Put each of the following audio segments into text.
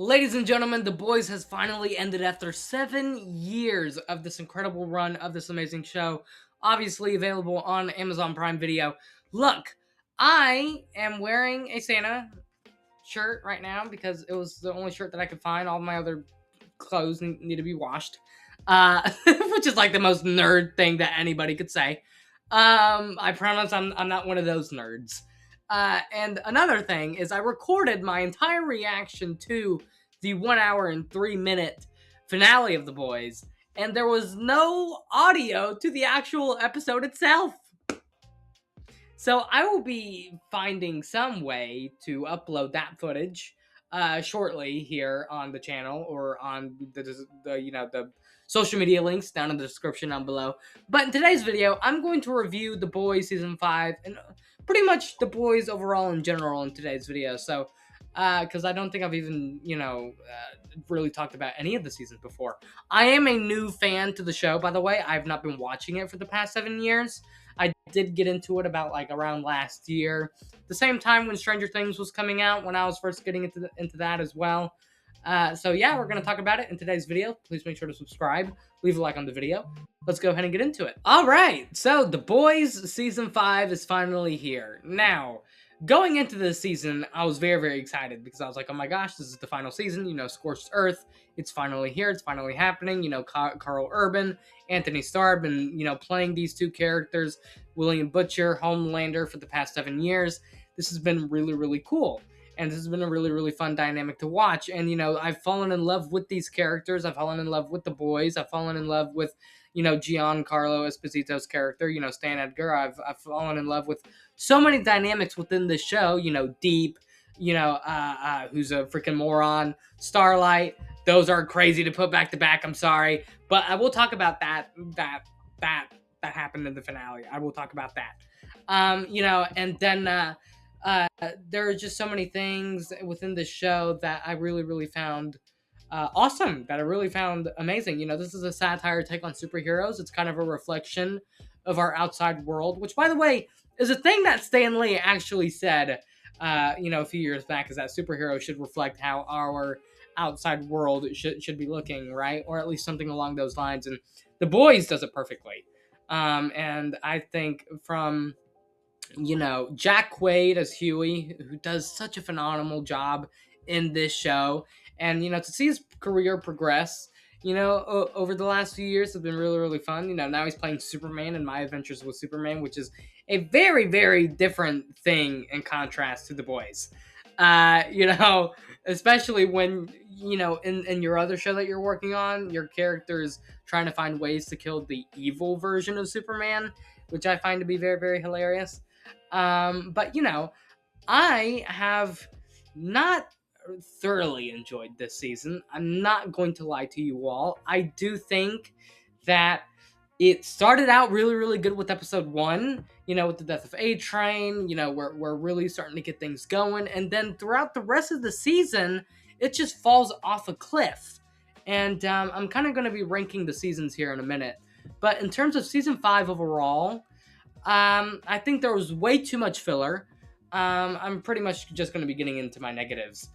Ladies and gentlemen, The Boys has finally ended after 7 years of this incredible run of this amazing show. Obviously available on Amazon Prime Video. Look, I am wearing a Santa shirt right now because it was the only shirt that I could find. All my other clothes need to be washed, which is like the most nerd thing that anybody could say. I promise I'm not one of those nerds. And another thing is I recorded my entire reaction to the 1 hour and 3 minute finale of The Boys, and there was no audio to the actual episode itself. So I will be finding some way to upload that footage shortly here on the channel or on the social media links down in the description down below. But in today's video, I'm going to review The Boys season 5 and pretty much The Boys overall in general in today's video. So because I don't think I've even really talked about any of the seasons before. I am a new fan to the show, by the way. I've not been watching it for the past 7 years. I did get into it about like around last year, the same time when Stranger Things was coming out, when I was first getting into that as well. So yeah, we're gonna talk about it in today's video. Please make sure to subscribe, leave a like on the video. Let's go ahead and get into it. All right, so The Boys season 5 is finally here. Now, going into this season, I was very, very excited because I was like, oh my gosh, this is the final season. Scorched Earth. It's finally here. It's finally happening. Carl Urban, Anthony Starr, been playing these two characters, William Butcher, Homelander, for the past 7 years. This has been really, really cool. And this has been a really, really fun dynamic to watch. And, I've fallen in love with these characters. I've fallen in love with the boys. I've fallen in love with, Giancarlo Esposito's character, Stan Edgar. I've fallen in love with so many dynamics within the show, Deep, who's a freaking moron, Starlight. Those are crazy to put back to back. I'm sorry. But I will talk about that happened in the finale. I will talk about that. And then there are just so many things within the show that I really, really found awesome. That I really found amazing. This is a satire take on superheroes. It's kind of a reflection of our outside world, which, by the way, is a thing that Stan Lee actually said. A few years back, is that superheroes should reflect how our outside world should be looking, right? Or at least something along those lines. And The Boys does it perfectly. And I think from Jack Quaid as Huey, who does such a phenomenal job in this show, and to see his career progress, over the last few years has been really, really fun. Now he's playing Superman in My Adventures with Superman, which is a very, very different thing in contrast to The Boys. Especially when in your other show that you're working on, your character's trying to find ways to kill the evil version of Superman, which I find to be very, very hilarious. But I have not thoroughly enjoyed this season. I'm not going to lie to you all. I do think that it started out really, really good with episode 1, with the death of A-Train. We're really starting to get things going. And then throughout the rest of the season, it just falls off a cliff. And I'm kind of going to be ranking the seasons here in a minute. But in terms of season 5 overall, I think there was way too much filler. I'm pretty much just going to be getting into my negatives.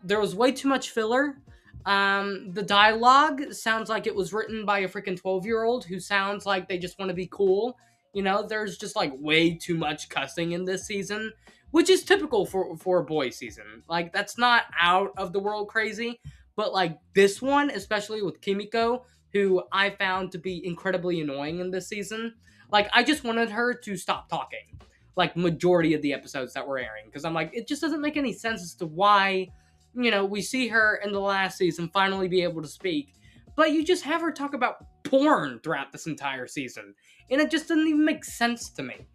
There was way too much filler. The dialogue sounds like it was written by a freaking 12-year-old who sounds like they just want to be cool. There's just like way too much cussing in this season, which is typical for a boy season. Like, that's not out of the world crazy, but like this one, especially with Kimiko, who I found to be incredibly annoying in this season. Like, I just wanted her to stop talking, like, majority of the episodes that were airing, because I'm like, it just doesn't make any sense as to why, we see her in the last season finally be able to speak, but you just have her talk about porn throughout this entire season, and it just doesn't even make sense to me.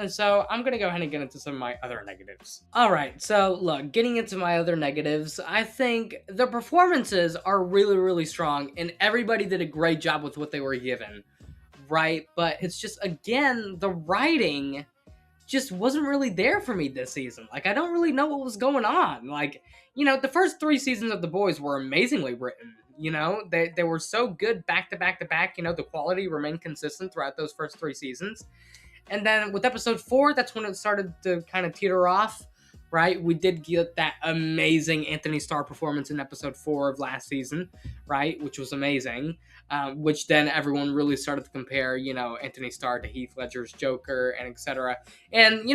So I'm gonna go ahead and get into some of my other negatives. Alright, so look, getting into my other negatives, I think the performances are really, really strong, and everybody did a great job with what they were given. Right, but it's just, again, the writing just wasn't really there for me this season. Like, I don't really know what was going on. Like, the first 3 seasons of The Boys were amazingly written. They were so good back to back to back. The quality remained consistent throughout those first 3 seasons. And then with episode 4, that's when it started to kind of teeter off. right? We did get that amazing Anthony Starr performance in episode 4 of last season, right? Which was amazing. Which then everyone really started to compare, Anthony Starr to Heath Ledger's Joker and etc. And,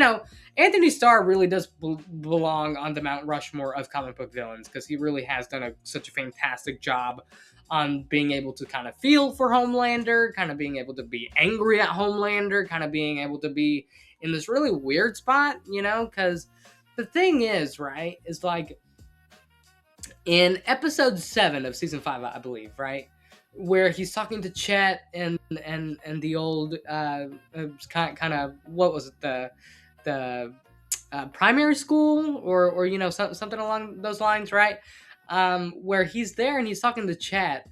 Anthony Starr really does belong on the Mount Rushmore of comic book villains because he really has done such a fantastic job on being able to kind of feel for Homelander, kind of being able to be angry at Homelander, kind of being able to be in this really weird spot, because the thing is, right, is like in episode 7 of season 5, I believe, right, where he's talking to Chet and the old kind of what was it, the primary school or something along those lines, right? Where he's there and he's talking to Chet,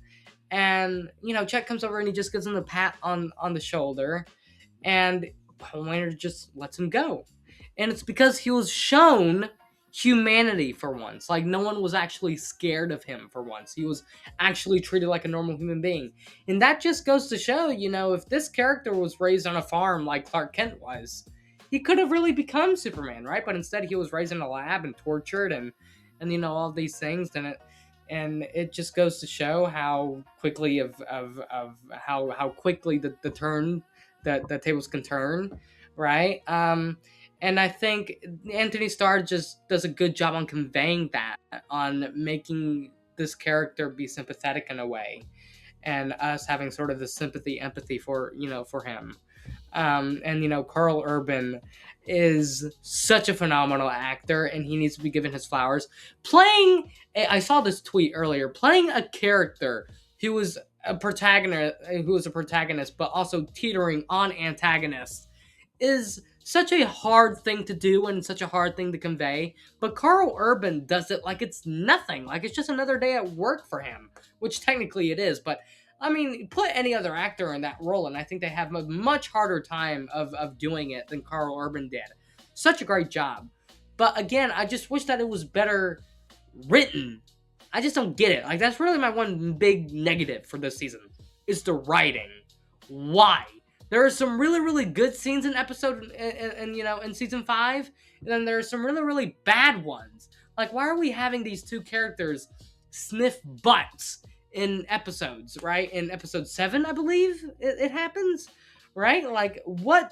and Chet comes over and he just gives him a pat on the shoulder, and Homelander just lets him go. And it's because he was shown humanity for once. Like, no one was actually scared of him for once. He was actually treated like a normal human being. And that just goes to show, if this character was raised on a farm like Clark Kent was, he could have really become Superman, right? But instead he was raised in a lab and tortured and all these things. And it just goes to show how quickly how quickly the turn that the tables can turn, right? And I think Anthony Starr just does a good job on conveying that, on making this character be sympathetic in a way, and us having sort of the sympathy, empathy for him. And Karl Urban is such a phenomenal actor, and he needs to be given his flowers. I saw this tweet earlier, playing a character who was a protagonist, but also teetering on antagonist, is such a hard thing to do and such a hard thing to convey. But Karl Urban does it like it's nothing, like it's just another day at work for him, which technically it is. But I mean, put any other actor in that role, and I think they have a much harder time of doing it than Karl Urban did. Such a great job. But again, I just wish that it was better written. I just don't get it. Like, that's really my one big negative for this season, is the writing. Why? There are some really, really good scenes in in season 5, and then there are some really, really bad ones. Like, why are we having these two characters sniff butts in episodes, right? In episode 7, I believe it happens, right? Like,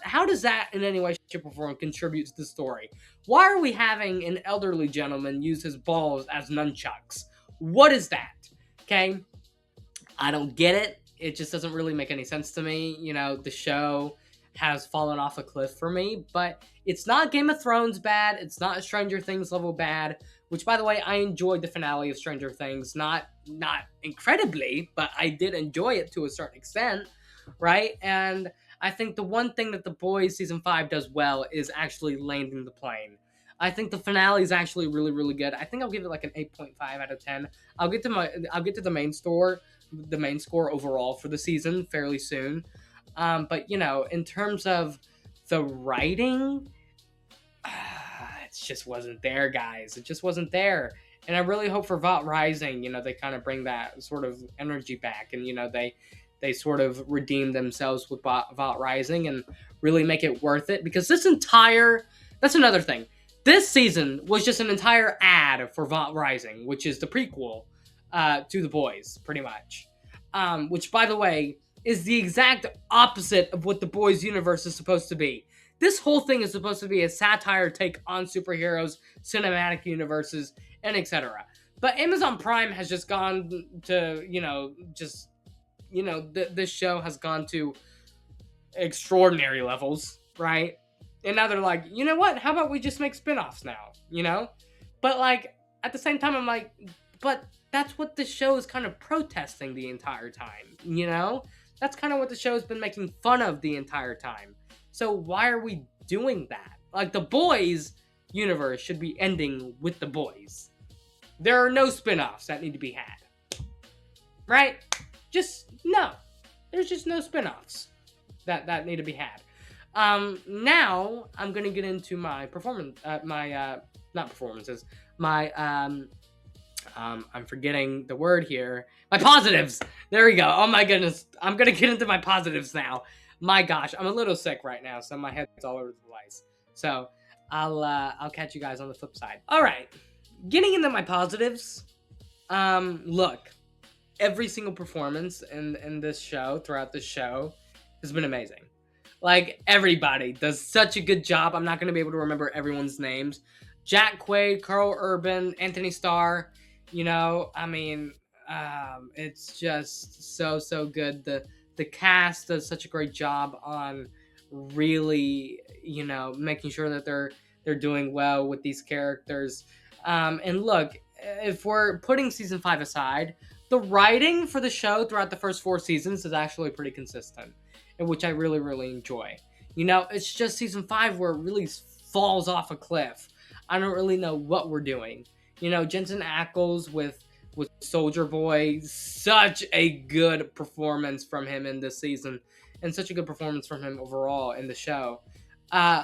how does that in any way, shape, or form contribute to the story? Why are we having an elderly gentleman use his balls as nunchucks? What is that? Okay? I don't get it. It just doesn't really make any sense to me. The show has fallen off a cliff for me, but it's not Game of Thrones bad. It's not Stranger Things level bad, which, by the way, I enjoyed the finale of Stranger Things. Not incredibly, but I did enjoy it to a certain extent, right? And I think the one thing that The Boys season 5 does well is actually landing the plane. I think the finale is actually really, really good. I think I'll give it like an 8.5 out of 10. I'll get to the main score overall for the season fairly soon. But in terms of the writing, it just wasn't there, guys. It just wasn't there. And I really hope for Vought Rising, they kind of bring that sort of energy back, and they sort of redeem themselves with Vought Rising and really make it worth it, because that's another thing. This season was just an entire ad for Vought Rising, which is the prequel to The Boys, pretty much. Which, by the way, is the exact opposite of what The Boys universe is supposed to be. This whole thing is supposed to be a satire take on superheroes, cinematic universes, and etc. But Amazon Prime has just gone to, this show has gone to extraordinary levels, right? And now they're like, you know what? How about we just make spin-offs now, But, like, at the same time, I'm like, but that's what the show is kind of protesting the entire time, That's kind of what the show has been making fun of the entire time. So why are we doing that? Like, The Boys universe should be ending with The Boys. There are no spin-offs that need to be had. Right? No. There's just no spin-offs that need to be had. Now I'm gonna get into my not performances, my I'm forgetting the word here. My positives. There we go. Oh my goodness. I'm gonna get into my positives now. My gosh, I'm a little sick right now, so my head's all over the place. So, I'll catch you guys on the flip side. All right, getting into my positives. Look, every single performance in this show, throughout this show, has been amazing. Like, everybody does such a good job. I'm not going to be able to remember everyone's names. Jack Quaid, Carl Urban, Anthony Starr. I mean, it's just so good. The cast does such a great job on really, making sure that they're doing well with these characters. And look, if we're putting season 5 aside, the writing for the show throughout the first 4 seasons is actually pretty consistent, and which I really enjoy. It's just season 5 where it really falls off a cliff. I don't really know what we're doing. Jensen Ackles with Soldier Boy, such a good performance from him in this season, and such a good performance from him overall in the show.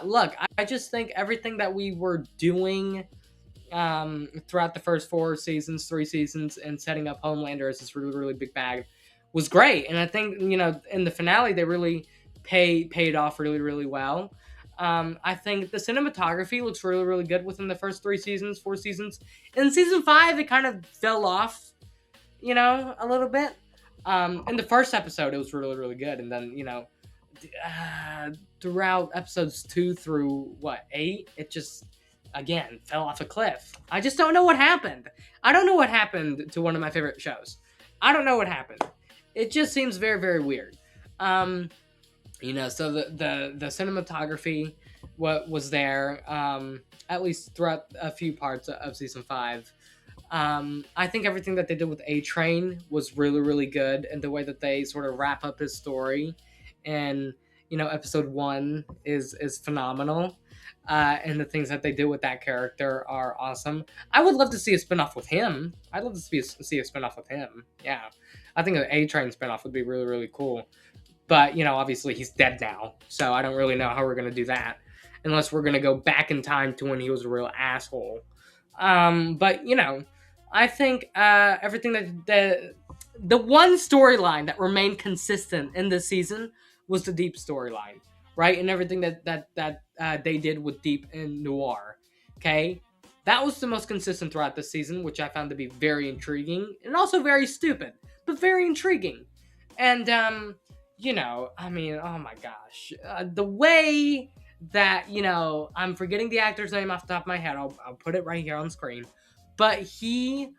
Look, I just think everything that we were doing throughout the first 3 seasons, and setting up Homelander as this really big bag was great. And I think, in the finale, they really paid off really well. I think the cinematography looks really good within the first 4 seasons. In season 5, it kind of fell off, a little bit. In the first episode, it was really good. And then, throughout episodes 2 through 8, it just, again, fell off a cliff. I just don't know what happened. I don't know what happened to one of my favorite shows. I don't know what happened. It just seems very weird. So the cinematography, what was there, at least throughout a few parts of season 5. I think everything that they did with A-Train was really good, and the way that they sort of wrap up his story, and episode 1 is phenomenal. And the things that they do with that character are awesome. I would love to see a spinoff with him. I'd love to see a spinoff with him. Yeah, I think an A-Train spinoff would be really cool. But, obviously he's dead now, so I don't really know how we're going to do that. Unless we're going to go back in time to when he was a real asshole. But, I think everything that... The one storyline that remained consistent in this season was the Deep storyline, right? And everything that they did with Deep and Noir, okay? That was the most consistent throughout this season, which I found to be very intriguing, and also very stupid, but very intriguing. And, I mean, oh my gosh. The way that, I'm forgetting the actor's name off the top of my head. I'll put it right here on screen. But he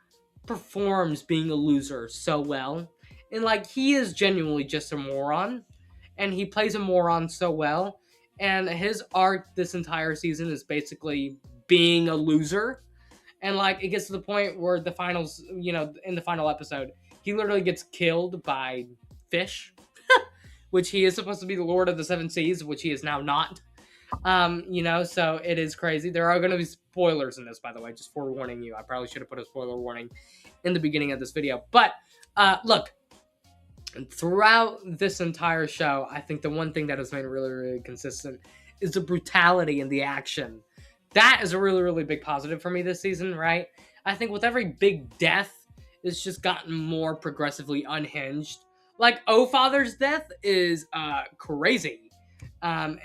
performs being a loser so well. And, he is genuinely just a moron. And he plays a moron so well. And his arc this entire season is basically being a loser. And, it gets to the point where the finals, in the final episode, he literally gets killed by fish. Which he is supposed to be the Lord of the Seven Seas, which he is now not. So it is crazy. There are going to be spoilers in this, by the way, just forewarning you. I probably should have put a spoiler warning in the beginning of this video. But, look, throughout this entire show, I think the one thing that has made really consistent is the brutality and the action. That is a really big positive for me this season, right? I think with every big death, it's just gotten more progressively unhinged. O-Father's death is crazy. And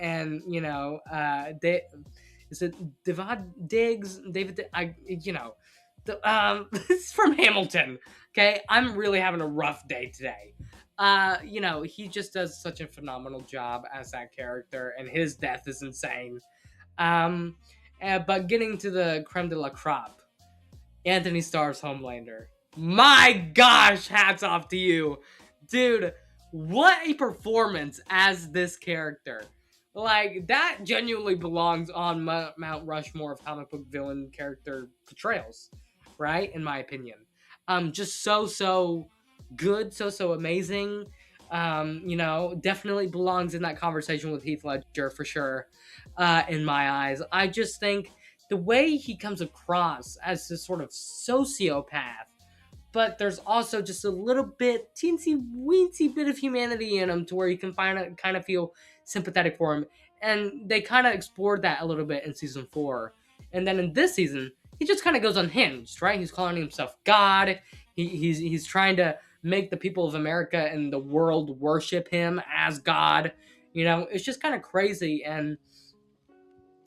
is it David Diggs? It's from Hamilton. Okay, I'm really having a rough day today. He just does such a phenomenal job as that character, and his death is insane. But getting to the creme de la crop, Anthony Starr's Homelander. My gosh, hats off to you. Dude, what a performance as this character. That genuinely belongs on Mount Rushmore of comic book villain character portrayals, right? In my opinion. Just so good, so amazing. Definitely belongs in that conversation with Heath Ledger for sure, in my eyes. I just think the way he comes across as this sort of sociopath, but there's also just a little bit, teensy-weensy bit of humanity in him to where you can kind of feel sympathetic for him. And they kind of explored that a little bit in season 4. And then in this season, he just kind of goes unhinged, right? He's calling himself God. He's trying to make the people of America and the world worship him as God. It's just kind of crazy. And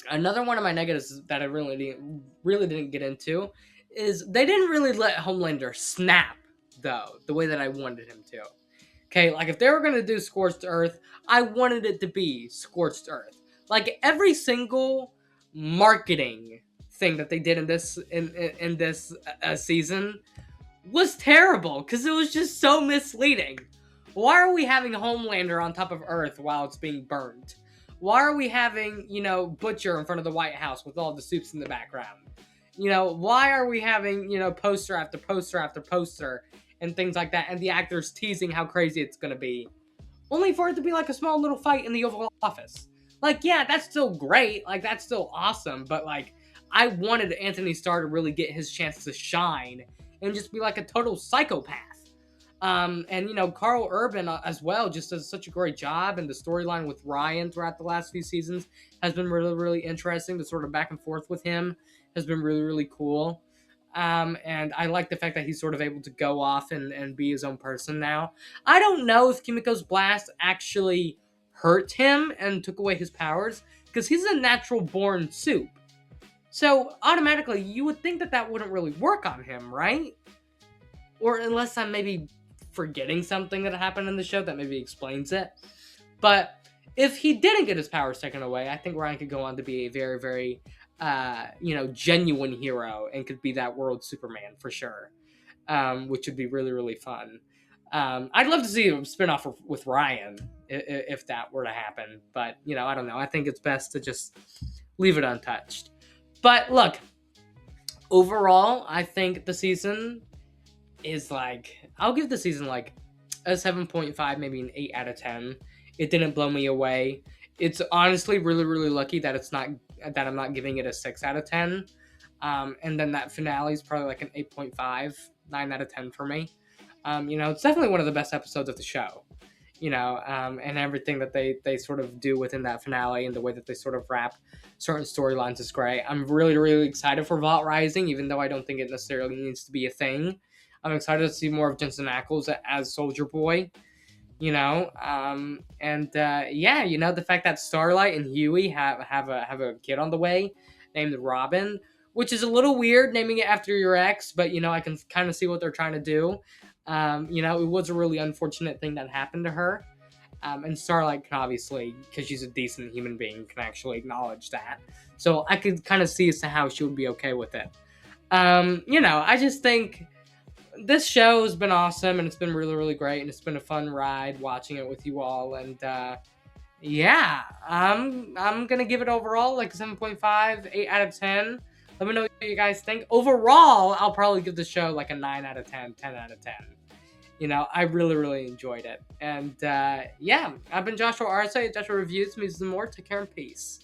Another one of my negatives that I really didn't get into is they didn't really let Homelander snap though the way that I wanted him to. Okay, like if they were gonna do Scorched Earth, I wanted it to be Scorched Earth. Like every single marketing thing that they did in this season was terrible because it was just so misleading. Why are we having Homelander on top of Earth while it's being burned? Why are we having, Butcher in front of the White House with all the soups in the background? Why are we having, poster after poster after poster and things like that, and the actors teasing how crazy it's gonna be, only for it to be like a small little fight in the Oval Office? Like, yeah, that's still great, like that's still awesome, but like, I wanted Anthony Starr to really get his chance to shine and just be like a total psychopath. And Carl Urban as well just does such a great job, and the storyline with Ryan throughout the last few seasons has been really, really interesting. The sort of back and forth with him has been really, really cool. And I like the fact that he's sort of able to go off and be his own person now. I don't know if Kimiko's blast actually hurt him and took away his powers, because he's a natural born soup. So automatically, you would think that that wouldn't really work on him, right? Or unless I'm maybe forgetting something that happened in the show that maybe explains it. But if he didn't get his powers taken away, I think Ryan could go on to be a very, very, genuine hero and could be that world Superman for sure, which would be really, really fun. I'd love to see a spinoff with Ryan if that were to happen. But, I don't know. I think it's best to just leave it untouched. But look, overall, I think the season is like, I'll give the season like a 7.5, maybe an 8 out of 10. It didn't blow me away. It's honestly really, really lucky that I'm not giving it a 6 out of 10. And then that finale is probably like an 8.5, 9 out of 10 for me. It's definitely one of the best episodes of the show. And everything that they sort of do within that finale and the way that they sort of wrap certain storylines is great. I'm really, really excited for Vault Rising, even though I don't think it necessarily needs to be a thing. I'm excited to see more of Jensen Ackles as Soldier Boy, the fact that Starlight and Huey have a kid on the way named Robin, which is a little weird naming it after your ex, but I can kind of see what they're trying to do. It was a really unfortunate thing that happened to her. And Starlight can obviously, because she's a decent human being, can actually acknowledge that. So I could kind of see as to how she would be okay with it. I just think this show has been awesome, and it's been really, really great, and it's been a fun ride watching it with you all. And I'm gonna give it overall like a 7.5, 8 out of 10. Let me know what you guys think. Overall, I'll probably give the show like a 9 out of 10, 10 out of 10. I really, really enjoyed it. And I've been Joshua Arce, Joshua Reviews, me some more. Take care and peace.